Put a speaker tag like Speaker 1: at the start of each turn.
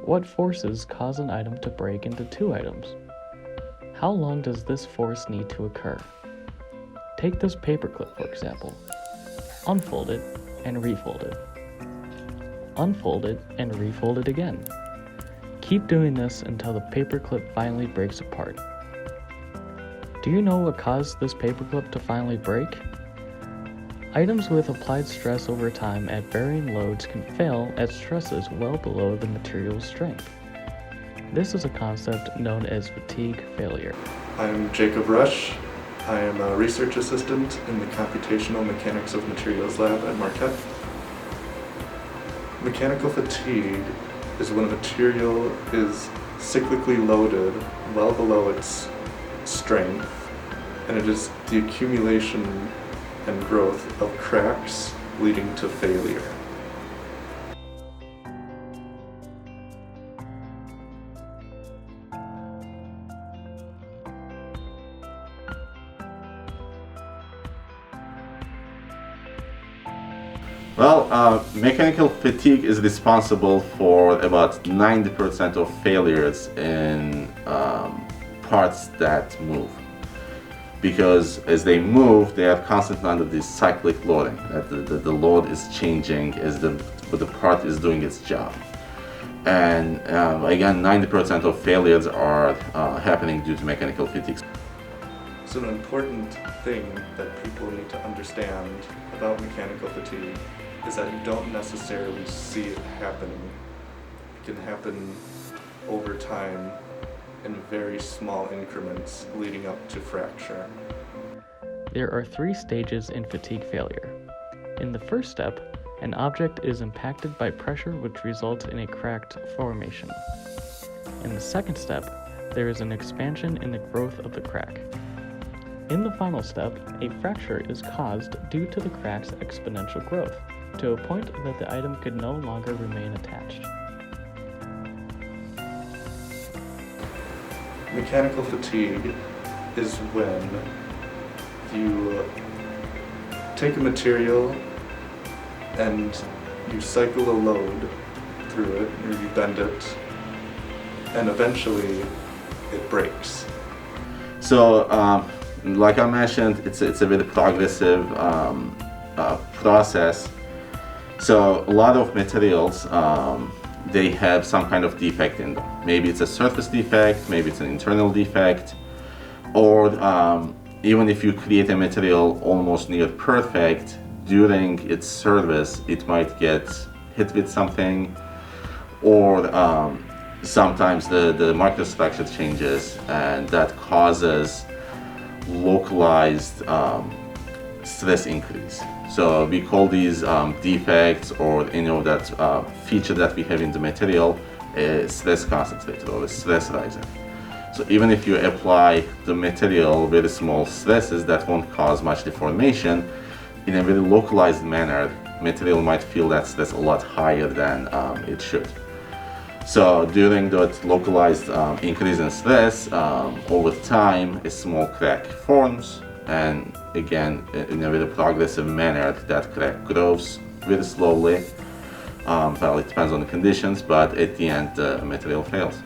Speaker 1: What forces cause an item to break into two items? How long does this force need to occur? Take this paperclip for example. Unfold it and refold it. Unfold it and refold it again. Keep doing this until the paperclip finally breaks apart. Do you know what caused this paperclip to finally break? Items with applied stress over time at varying loads can fail at stresses well below the material's strength. This is a concept known as fatigue failure.
Speaker 2: I'm Jacob Rush. I am a research assistant in the Computational Mechanics of Materials lab at Marquette. Mechanical fatigue is when a material is cyclically loaded well below its strength, and it is the accumulation and growth of cracks leading to failure.
Speaker 3: Well, mechanical fatigue is responsible for about 90% of failures in parts that move. Because as they move, they are constantly under this cyclic loading. That the load is changing as the part is doing its job. And again, 90% of failures are happening due to mechanical fatigue.
Speaker 2: So an important thing that people need to understand about mechanical fatigue is that you don't necessarily see it happening. It can happen over time in very small increments leading up to fracture.
Speaker 1: There are three stages in fatigue failure. In the first step, an object is impacted by pressure which results in a cracked formation. In the second step, there is an expansion in the growth of the crack. In the final step, a fracture is caused due to the crack's exponential growth, to a point that the item could no longer remain attached.
Speaker 2: Mechanical fatigue is when you take a material and you cycle a load through it, or you bend it, and eventually it breaks.
Speaker 3: So, like I mentioned, it's a very progressive process. So a lot of materials, they have some kind of defect in them. Maybe it's a surface defect, maybe it's an internal defect, or even if you create a material almost near perfect, during its service it might get hit with something, or sometimes the microstructure changes and that causes localized stress increase. So we call these defects, or that feature that we have in the material, a stress concentrator or a stress riser. So even if you apply the material very small stresses, that won't cause much deformation. In a very localized manner, material might feel that stress a lot higher than it should. So during that localized increase in stress, over time a small crack forms, and again in a very progressive manner that crack grows very slowly. Well, it depends on the conditions, but at the end the material fails.